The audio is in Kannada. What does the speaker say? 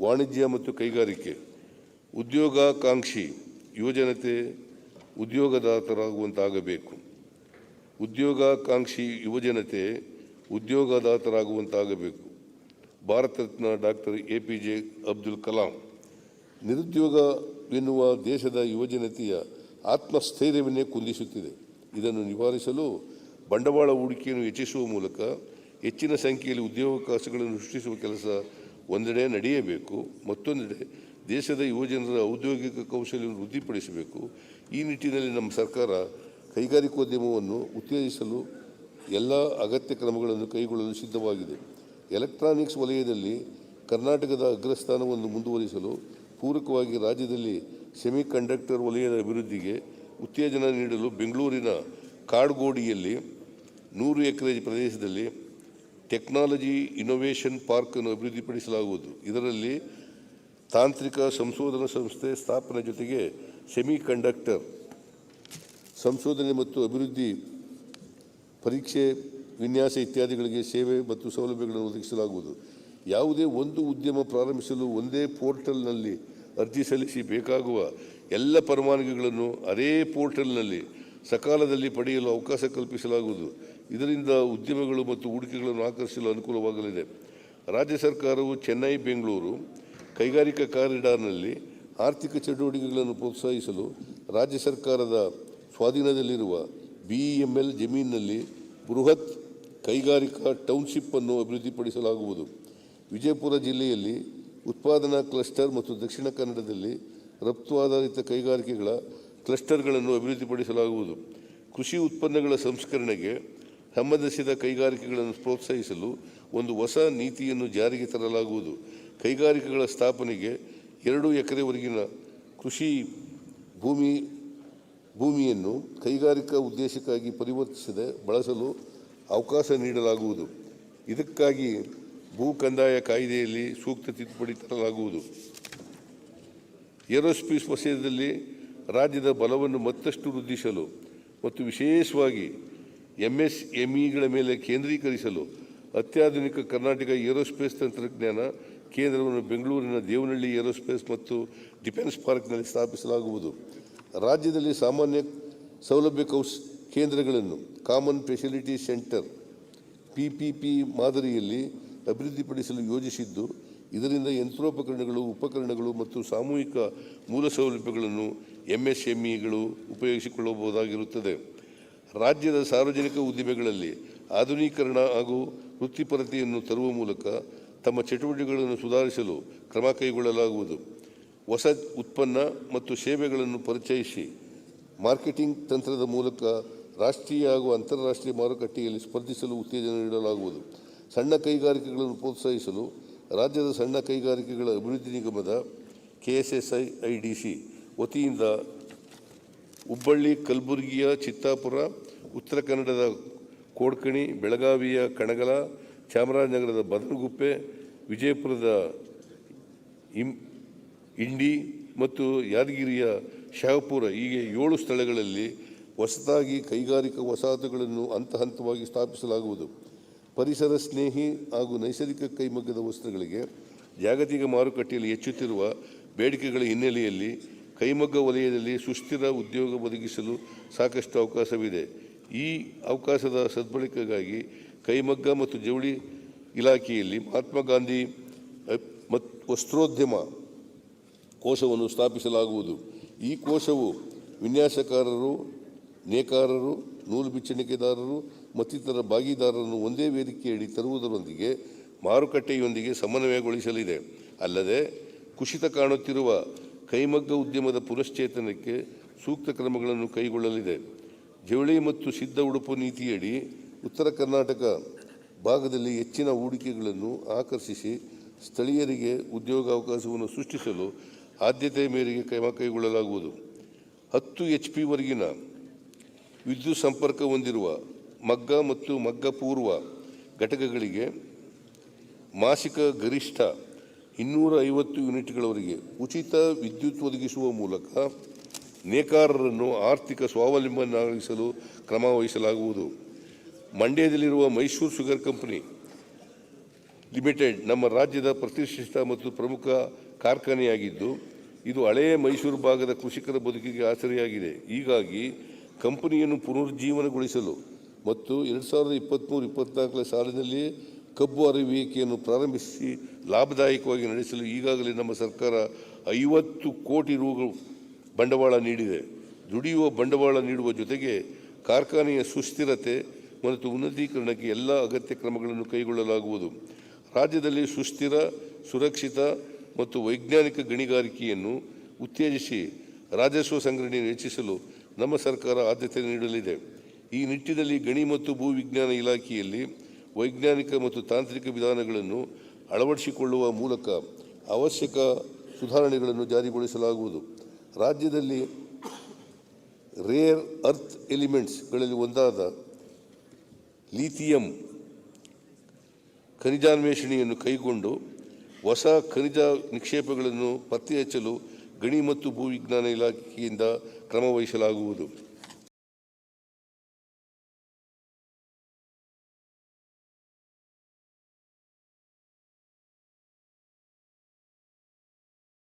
ವಾಣಿಜ್ಯ ಮತ್ತು ಕೈಗಾರಿಕೆ, ಉದ್ಯೋಗಾಕಾಂಕ್ಷಿ ಯುವಜನತೆ ಉದ್ಯೋಗದಾತರಾಗುವಂತಾಗಬೇಕು. ಉದ್ಯೋಗಾಕಾಂಕ್ಷಿ ಯುವಜನತೆ ಉದ್ಯೋಗದಾತರಾಗುವಂತಾಗಬೇಕು. Bharat Ratna doctor APJ Abdul Kalam. ನಿರುದ್ಯೋಗವೆನ್ನುವ ದೇಶದ ಯುವಜನತೆಯ ಆತ್ಮಸ್ಥೈರ್ಯವನ್ನೇ ಕುಂದಿಸುತ್ತಿದೆ. ಇದನ್ನು ನಿವಾರಿಸಲು ಬಂಡವಾಳ ಹೂಡಿಕೆಯನ್ನು ಹೆಚ್ಚಿಸುವ ಮೂಲಕ ಹೆಚ್ಚಿನ ಸಂಖ್ಯೆಯಲ್ಲಿ ಉದ್ಯೋಗಾವಕಾಶಗಳನ್ನು ಸೃಷ್ಟಿಸುವ ಕೆಲಸ ಒಂದೆಡೆ ನಡೆಯಬೇಕು, ಮತ್ತೊಂದೆಡೆ ದೇಶದ ಯುವಜನರ ಔದ್ಯೋಗಿಕ ಕೌಶಲ್ಯವನ್ನು ವೃದ್ಧಿಪಡಿಸಬೇಕು. ಈ ನಿಟ್ಟಿನಲ್ಲಿ ನಮ್ಮ ಸರ್ಕಾರ ಕೈಗಾರಿಕೋದ್ಯಮವನ್ನು ಉತ್ತೇಜಿಸಲು ಎಲ್ಲ ಅಗತ್ಯ ಕ್ರಮಗಳನ್ನು ಕೈಗೊಳ್ಳಲು ಸಿದ್ಧವಾಗಿದೆ. ಎಲೆಕ್ಟ್ರಾನಿಕ್ಸ್ ವಲಯದಲ್ಲಿ ಕರ್ನಾಟಕದ ಅಗ್ರಸ್ಥಾನವನ್ನು ಮುಂದುವರಿಸಲು ಪೂರಕವಾಗಿ ರಾಜ್ಯದಲ್ಲಿ ಸೆಮಿಕಂಡಕ್ಟರ್ ವಲಯದ ಅಭಿವೃದ್ಧಿಗೆ ಉತ್ತೇಜನ ನೀಡಲು ಬೆಂಗಳೂರಿನ ಕಾಡ್ಗೋಡಿಯಲ್ಲಿ 100 ಎಕರೆ ಪ್ರದೇಶದಲ್ಲಿ ಟೆಕ್ನಾಲಜಿ ಇನ್ನೋವೇಷನ್ ಪಾರ್ಕ್ ಅನ್ನು ಅಭಿವೃದ್ಧಿಪಡಿಸಲಾಗುವುದು. ಇದರಲ್ಲಿ ತಾಂತ್ರಿಕ ಸಂಶೋಧನಾ ಸಂಸ್ಥೆ ಸ್ಥಾಪನೆ ಜೊತೆಗೆ ಸೆಮಿಕಂಡಕ್ಟರ್ ಸಂಶೋಧನೆ ಮತ್ತು ಅಭಿವೃದ್ಧಿ, ಪರೀಕ್ಷೆ, ವಿನ್ಯಾಸ ಇತ್ಯಾದಿಗಳಿಗೆ ಸೇವೆ ಮತ್ತು ಸೌಲಭ್ಯಗಳನ್ನು ಒದಗಿಸಲಾಗುವುದು. ಯಾವುದೇ ಒಂದು ಉದ್ಯಮ ಪ್ರಾರಂಭಿಸಲು ಒಂದೇ ಪೋರ್ಟಲ್ನಲ್ಲಿ ಅರ್ಜಿ ಸಲ್ಲಿಸಿ ಬೇಕಾಗುವ ಎಲ್ಲ ಪರವಾನಗಿಗಳನ್ನು ಅದೇ ಪೋರ್ಟಲ್ನಲ್ಲಿ ಸಕಾಲದಲ್ಲಿ ಪಡೆಯಲು ಅವಕಾಶ ಕಲ್ಪಿಸಲಾಗುವುದು. ಇದರಿಂದ ಉದ್ಯಮಗಳು ಮತ್ತು ಹೂಡಿಕೆಗಳನ್ನು ಆಕರ್ಷಿಸಲು ಅನುಕೂಲವಾಗಲಿದೆ. ರಾಜ್ಯ ಸರ್ಕಾರವು ಚೆನ್ನೈ ಬೆಂಗಳೂರು ಕೈಗಾರಿಕಾ ಕಾರಿಡಾರ್ನಲ್ಲಿ ಆರ್ಥಿಕ ಚಟುವಟಿಕೆಗಳನ್ನು ಪ್ರೋತ್ಸಾಹಿಸಲು ರಾಜ್ಯ ಸರ್ಕಾರದ ಸ್ವಾಧೀನದಲ್ಲಿರುವ BEML ಜಮೀನಿನಲ್ಲಿ ಬೃಹತ್ ಕೈಗಾರಿಕಾ ಟೌನ್ಶಿಪ್ ಅನ್ನು ಅಭಿವೃದ್ಧಿಪಡಿಸಲಾಗುವುದು. ವಿಜಯಪುರ ಜಿಲ್ಲೆಯಲ್ಲಿ ಉತ್ಪಾದನಾ ಕ್ಲಸ್ಟರ್ ಮತ್ತು ದಕ್ಷಿಣ ಕನ್ನಡದಲ್ಲಿ ರಫ್ತು ಆಧಾರಿತ ಕೈಗಾರಿಕೆಗಳ ಕ್ಲಸ್ಟರ್ಗಳನ್ನು ಅಭಿವೃದ್ಧಿಪಡಿಸಲಾಗುವುದು. ಕೃಷಿ ಉತ್ಪನ್ನಗಳ ಸಂಸ್ಕರಣೆಗೆ ಸಂಬಂಧಿಸಿದ ಕೈಗಾರಿಕೆಗಳನ್ನು ಪ್ರೋತ್ಸಾಹಿಸಲು ಒಂದು ಹೊಸ ನೀತಿಯನ್ನು ಜಾರಿಗೆ ತರಲಾಗುವುದು. ಕೈಗಾರಿಕೆಗಳ ಸ್ಥಾಪನೆಗೆ 2 ಎಕರೆವರೆಗಿನ ಕೃಷಿ ಭೂಮಿಯನ್ನು ಕೈಗಾರಿಕಾ ಉದ್ದೇಶಕ್ಕಾಗಿ ಪರಿವರ್ತಿಸದೆ ಬಳಸಲು ಅವಕಾಶ ನೀಡಲಾಗುವುದು. ಇದಕ್ಕಾಗಿ ಭೂ ಕಂದಾಯ ಕಾಯ್ದೆಯಲ್ಲಿ ಸೂಕ್ತ ತಿದ್ದುಪಡಿ ತರಲಾಗುವುದು. ಏರೋಸ್ಪೇಸ್ ವಲಯದಲ್ಲಿ ರಾಜ್ಯದ ಬಲವನ್ನು ಮತ್ತಷ್ಟು ವೃದ್ಧಿಸಲು ಮತ್ತು ವಿಶೇಷವಾಗಿ MSMEಗಳ ಮೇಲೆ ಕೇಂದ್ರೀಕರಿಸಲು ಅತ್ಯಾಧುನಿಕ ಕರ್ನಾಟಕ ಏರೋಸ್ಪೇಸ್ ತಂತ್ರಜ್ಞಾನ ಕೇಂದ್ರವನ್ನು ಬೆಂಗಳೂರಿನ ದೇವನಹಳ್ಳಿ ಏರೋಸ್ಪೇಸ್ ಮತ್ತು ಡಿಫೆನ್ಸ್ ಪಾರ್ಕ್ನಲ್ಲಿ ಸ್ಥಾಪಿಸಲಾಗುವುದು. ರಾಜ್ಯದಲ್ಲಿ ಸಾಮಾನ್ಯ ಸೌಲಭ್ಯ ಕೇಂದ್ರಗಳನ್ನು ಕಾಮನ್ ಫೆಸಿಲಿಟಿ ಸೆಂಟರ್ PPP ಮಾದರಿಯಲ್ಲಿ ಅಭಿವೃದ್ಧಿಪಡಿಸಲು ಯೋಜಿಸಿದ್ದು, ಇದರಿಂದ ಯಂತ್ರೋಪಕರಣಗಳು, ಉಪಕರಣಗಳು ಮತ್ತು ಸಾಮೂಹಿಕ ಮೂಲ ಸೌಲಭ್ಯಗಳನ್ನು MSMEಗಳು ಉಪಯೋಗಿಸಿಕೊಳ್ಳಬಹುದಾಗಿರುತ್ತದೆ. ರಾಜ್ಯದ ಸಾರ್ವಜನಿಕ ಉದ್ದಿಮೆಗಳಲ್ಲಿ ಆಧುನೀಕರಣ ಹಾಗೂ ವೃತ್ತಿಪರತೆಯನ್ನು ತರುವ ಮೂಲಕ ತಮ್ಮ ಚಟುವಟಿಕೆಗಳನ್ನು ಸುಧಾರಿಸಲು ಕ್ರಮ ಕೈಗೊಳ್ಳಲಾಗುವುದು. ಹೊಸ ಉತ್ಪನ್ನ ಮತ್ತು ಸೇವೆಗಳನ್ನು ಪರಿಚಯಿಸಿ ಮಾರ್ಕೆಟಿಂಗ್ ತಂತ್ರದ ಮೂಲಕ ರಾಷ್ಟ್ರೀಯ ಹಾಗೂ ಅಂತಾರಾಷ್ಟ್ರೀಯ ಮಾರುಕಟ್ಟೆಯಲ್ಲಿ ಸ್ಪರ್ಧಿಸಲು ಉತ್ತೇಜನ ನೀಡಲಾಗುವುದು. ಸಣ್ಣ ಕೈಗಾರಿಕೆಗಳನ್ನು ಪ್ರೋತ್ಸಾಹಿಸಲು ರಾಜ್ಯದ ಸಣ್ಣ ಕೈಗಾರಿಕೆಗಳ ಅಭಿವೃದ್ಧಿ ನಿಗಮದ KSSIDC ವತಿಯಿಂದ ಹುಬ್ಬಳ್ಳಿ, ಕಲಬುರಗಿಯ ಚಿತ್ತಾಪುರ, ಉತ್ತರ ಕನ್ನಡದ ಕೋಡ್ಕಣಿ, ಬೆಳಗಾವಿಯ ಕಣಗಲ, ಚಾಮರಾಜನಗರದ ಬದನಗುಪ್ಪೆ, ವಿಜಯಪುರದ ಇಂಡಿ ಮತ್ತು ಯಾದಗಿರಿಯ ಶಹಾಪುರ ಹೀಗೆ 7 ಸ್ಥಳಗಳಲ್ಲಿ ಹೊಸದಾಗಿ ಕೈಗಾರಿಕಾ ವಸಾಹತುಗಳನ್ನು ಹಂತವಾಗಿ ಸ್ಥಾಪಿಸಲಾಗುವುದು. ಪರಿಸರ ಸ್ನೇಹಿ ಹಾಗೂ ನೈಸರ್ಗಿಕ ಕೈಮಗ್ಗದ ವಸ್ತುಗಳಿಗೆ ಜಾಗತಿಕ ಮಾರುಕಟ್ಟೆಯಲ್ಲಿ ಹೆಚ್ಚುತ್ತಿರುವ ಬೇಡಿಕೆಗಳ ಹಿನ್ನೆಲೆಯಲ್ಲಿ ಕೈಮಗ್ಗ ವಲಯದಲ್ಲಿ ಸುಸ್ಥಿರ ಉದ್ಯೋಗ ಒದಗಿಸಲು ಸಾಕಷ್ಟು ಅವಕಾಶವಿದೆ. ಈ ಅವಕಾಶದ ಸದ್ಬಳಕೆಗಾಗಿ ಕೈಮಗ್ಗ ಮತ್ತು ಜವಳಿ ಇಲಾಖೆಯಲ್ಲಿ ಮಹಾತ್ಮ ಗಾಂಧಿ ವಸ್ತ್ರೋದ್ಯಮ ಕೋಶವನ್ನು ಸ್ಥಾಪಿಸಲಾಗುವುದು. ಈ ಕೋಶವು ವಿನ್ಯಾಸಕಾರರು, ನೇಕಾರರು, ನೂಲು ಬಿಚ್ಚಣಿಕೆದಾರರು ಮತ್ತಿತರ ಭಾಗಿದಾರರನ್ನು ಒಂದೇ ವೇದಿಕೆಯಡಿ ತರುವುದರೊಂದಿಗೆ ಮಾರುಕಟ್ಟೆಯೊಂದಿಗೆ ಸಮನ್ವಯಗೊಳಿಸಲಿದೆ. ಅಲ್ಲದೆ ಕುಸಿತ ಕಾಣುತ್ತಿರುವ ಕೈಮಗ್ಗ ಉದ್ಯಮದ ಪುನಶ್ಚೇತನಕ್ಕೆ ಸೂಕ್ತ ಕ್ರಮಗಳನ್ನು ಕೈಗೊಳ್ಳಲಿದೆ. ಜವಳಿ ಮತ್ತು ಸಿದ್ಧ ಉಡುಪು ನೀತಿಯಡಿ ಉತ್ತರ ಕರ್ನಾಟಕ ಭಾಗದಲ್ಲಿ ಹೆಚ್ಚಿನ ಹೂಡಿಕೆಗಳನ್ನು ಆಕರ್ಷಿಸಿ ಸ್ಥಳೀಯರಿಗೆ ಉದ್ಯೋಗಾವಕಾಶವನ್ನು ಸೃಷ್ಟಿಸಲು ಆದ್ಯತೆ ಮೇರೆಗೆ ಕ್ರಮ ಕೈಗೊಳ್ಳಲಾಗುವುದು. 10 HP ವರೆಗಿನ ವಿದ್ಯುತ್ ಸಂಪರ್ಕ ಹೊಂದಿರುವ ಮಗ್ಗ ಮತ್ತು ಮಗ್ಗ ಪೂರ್ವ ಘಟಕಗಳಿಗೆ ಮಾಸಿಕ ಗರಿಷ್ಠ 250 ಯೂನಿಟ್ಗಳವರೆಗೆ ಉಚಿತ ವಿದ್ಯುತ್ ಒದಗಿಸುವ ಮೂಲಕ ನೇಕಾರರನ್ನು ಆರ್ಥಿಕ ಸ್ವಾವಲಂಬನೆಯಾಗಿಸಲು ಕ್ರಮ ವಹಿಸಲಾಗುವುದು. ಮಂಡ್ಯದಲ್ಲಿರುವ ಮೈಸೂರು ಶುಗರ್ ಕಂಪನಿ ಲಿಮಿಟೆಡ್ ನಮ್ಮ ರಾಜ್ಯದ ಪ್ರತಿಷ್ಠಿತ ಮತ್ತು ಪ್ರಮುಖ ಕಾರ್ಖಾನೆಯಾಗಿದ್ದು, ಇದು ಹಳೆಯ ಮೈಸೂರು ಭಾಗದ ಕೃಷಿಕರ ಬದುಕಿಗೆ ಆಸರೆಯಾಗಿದೆ. ಹೀಗಾಗಿ ಕಂಪನಿಯನ್ನು ಪುನರುಜ್ಜೀವನಗೊಳಿಸಲು ಮತ್ತು 2023-24 ಸಾಲಿನಲ್ಲಿ ಕಬ್ಬು ಅರವಣಿಕೆಯನ್ನು ಪ್ರಾರಂಭಿಸಿ ಲಾಭದಾಯಕವಾಗಿ ನಡೆಸಲು ಈಗಾಗಲೇ ನಮ್ಮ ಸರ್ಕಾರ 50 ಕೋಟಿ ರು ಬಂಡವಾಳ ನೀಡಿದೆ. ದುಡಿಯುವ ಬಂಡವಾಳ ನೀಡುವ ಜೊತೆಗೆ ಕಾರ್ಖಾನೆಯ ಸುಸ್ಥಿರತೆ ಮತ್ತು ಉನ್ನತೀಕರಣಕ್ಕೆ ಎಲ್ಲ ಅಗತ್ಯ ಕ್ರಮಗಳನ್ನು ಕೈಗೊಳ್ಳಲಾಗುವುದು. ರಾಜ್ಯದಲ್ಲಿ ಸುಸ್ಥಿರ, ಸುರಕ್ಷಿತ ಮತ್ತು ವೈಜ್ಞಾನಿಕ ಗಣಿಗಾರಿಕೆಯನ್ನು ಉತ್ತೇಜಿಸಿ ರಾಜಸ್ವ ಸಂಗ್ರಹಣೆಯನ್ನು ಹೆಚ್ಚಿಸಲು ನಮ್ಮ ಸರ್ಕಾರ ಆದ್ಯತೆ ನೀಡಲಿದೆ. ಈ ನಿಟ್ಟಿನಲ್ಲಿ ಗಣಿ ಮತ್ತು ಭೂವಿಜ್ಞಾನ ಇಲಾಖೆಯಲ್ಲಿ ವೈಜ್ಞಾನಿಕ ಮತ್ತು ತಾಂತ್ರಿಕ ವಿಧಾನಗಳನ್ನು ಅಳವಡಿಸಿಕೊಳ್ಳುವ ಮೂಲಕ ಅವಶ್ಯಕ ಸುಧಾರಣೆಗಳನ್ನು ಜಾರಿಗೊಳಿಸಲಾಗುವುದು. ರಾಜ್ಯದಲ್ಲಿ ರೇರ್ ಅರ್ತ್ ಎಲಿಮೆಂಟ್ಸ್ಗಳಲ್ಲಿ ಒಂದಾದ ಲಿಥಿಯಂ ಖನಿಜಾನ್ವೇಷಣೆಯನ್ನು ಕೈಗೊಂಡು ಹೊಸ ಖನಿಜ ನಿಕ್ಷೇಪಗಳನ್ನು ಪತ್ತೆ ಹಚ್ಚಲು ಗಣಿ ಮತ್ತು ಭೂವಿಜ್ಞಾನ ಇಲಾಖೆಯಿಂದ ಕ್ರಮ ವಹಿಸಲಾಗುವುದು.